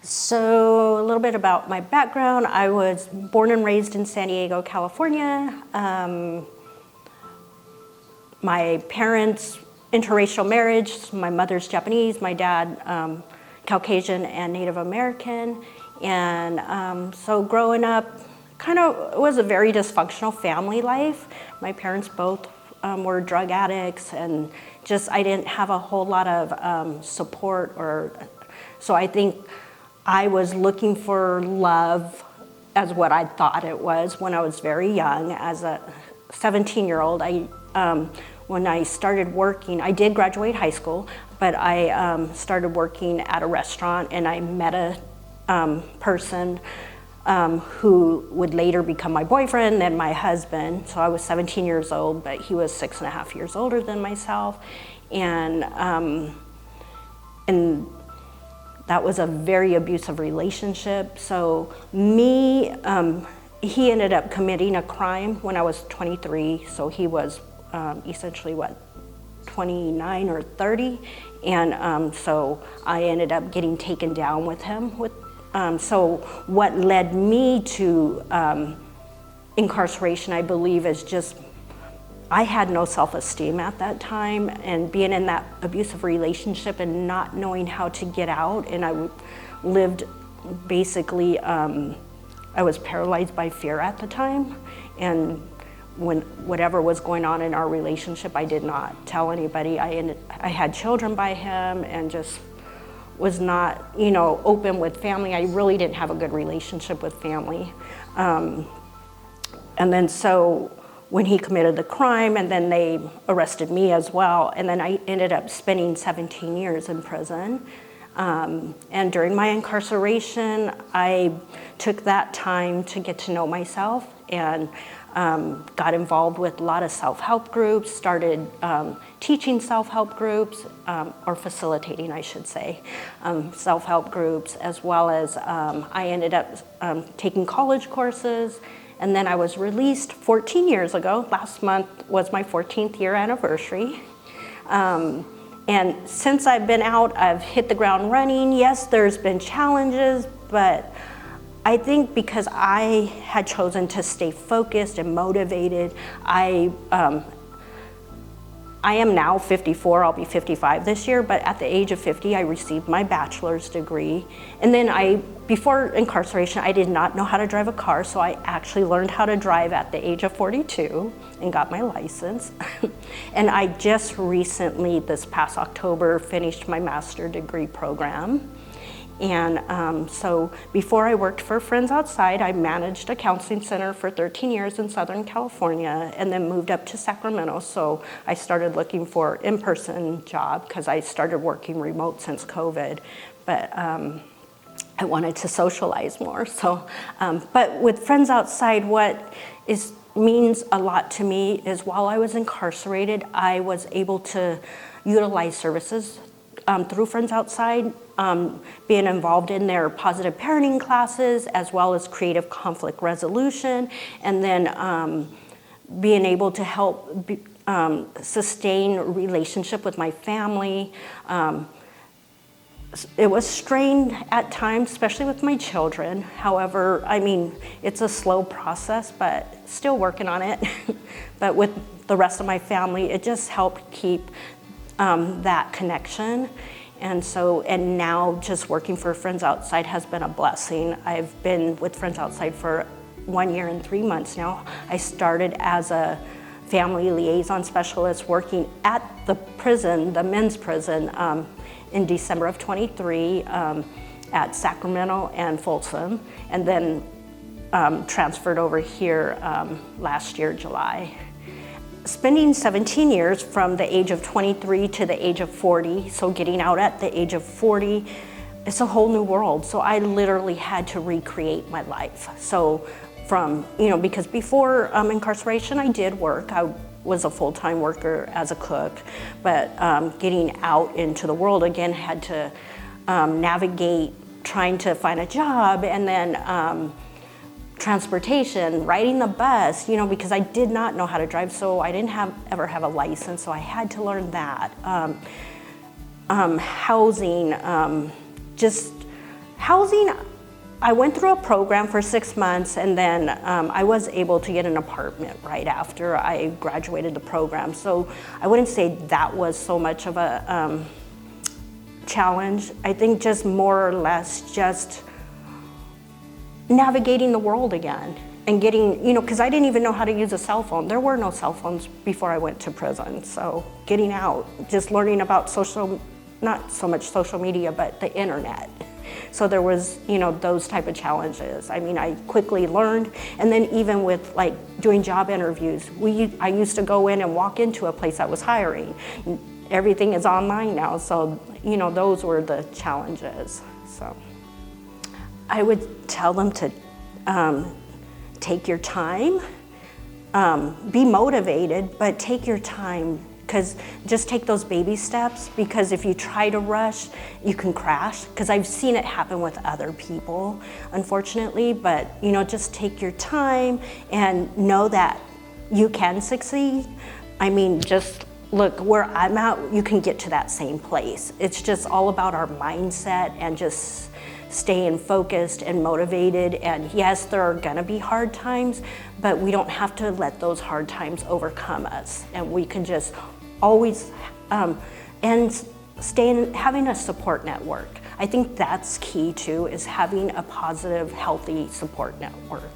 So a little bit about my background. I was born and raised in San Diego, California. My parents, interracial marriage. My mother's Japanese, my dad Caucasian and Native American. And so growing up, kind of was a very dysfunctional family life. My parents both were drug addicts, and just I didn't have a whole lot of support, so I think I was looking for love as what I thought it was when I was very young. As a 17-year-old, when I started working, I did graduate high school, but I started working at a restaurant, and I met a person who would later become my boyfriend, then my husband. So I was 17 years old, but he was 6.5 years older than myself. And that was a very abusive relationship. So he ended up committing a crime when I was 23. So he was essentially 29 or 30. And so I ended up getting taken down with him. So what led me to incarceration, I believe, is just I had no self-esteem at that time, and being in that abusive relationship and not knowing how to get out. And I lived basically, I was paralyzed by fear at the time. And when whatever was going on in our relationship, I did not tell anybody. I had children by him, and just was not, open with family. I really didn't have a good relationship with family. And then so when he committed the crime, and then they arrested me as well, and then I ended up spending 17 years in prison. And during my incarceration, I took that time to get to know myself, and got involved with a lot of self-help groups, started teaching self-help groups, or facilitating, I should say, self-help groups, as well as I ended up taking college courses. And then I was released 14 years ago. Last month was my 14th year anniversary. And since I've been out, I've hit the ground running. Yes, there's been challenges, but I think because I had chosen to stay focused and motivated, I am now 54, I'll be 55 this year, but at the age of 50, I received my bachelor's degree. And then before incarceration, I did not know how to drive a car, so I actually learned how to drive at the age of 42 and got my license. And I just recently, this past October, finished my master's degree program. And so before I worked for Friends Outside, I managed a counseling center for 13 years in Southern California, and then moved up to Sacramento. So I started looking for an in-person job because I started working remote since COVID. But I wanted to socialize more. So, but with Friends Outside, what means a lot to me is while I was incarcerated, I was able to utilize services through Friends Outside, being involved in their positive parenting classes, as well as creative conflict resolution, and then being able to help sustain a relationship with my family. It was strained at times, especially with my children. However, it's a slow process, but still working on it. But with the rest of my family, it just helped keep that connection. And now just working for Friends Outside has been a blessing. I've been with Friends Outside for 1 year and 3 months now. I started as a family liaison specialist working at the prison, the men's prison, in December of 23 at Sacramento and Folsom, and then transferred over here last year, July. Spending 17 years from the age of 23 to the age of 40, so getting out at the age of 40, it's a whole new world. So I literally had to recreate my life. So because before incarceration, I did work. I was a full-time worker as a cook, but getting out into the world again, had to navigate trying to find a job, and then transportation, riding the bus, because I did not know how to drive, so I didn't ever have a license, so I had to learn that. Housing, just Housing, I went through a program for 6 months, and then I was able to get an apartment right after I graduated the program. So I wouldn't say that was so much of a challenge. I think just more or less just navigating the world again and getting, because I didn't even know how to use a cell phone. There were no cell phones before I went to prison. So getting out, just learning about not so much social media, but the internet. So there was, those type of challenges. I mean, I quickly learned, and then even with like doing job interviews, I used to go in and walk into a place that was hiring. Everything is online now, so those were the challenges. So I would tell them to take your time, be motivated, but take your time. Because just take those baby steps, because if you try to rush, you can crash. Because I've seen it happen with other people, unfortunately. But just take your time and know that you can succeed. I mean, just look where I'm at, you can get to that same place. It's just all about our mindset and just staying focused and motivated. And yes, there are gonna be hard times, but we don't have to let those hard times overcome us. And we can just always, and having a support network. I think that's key too, is having a positive, healthy support network.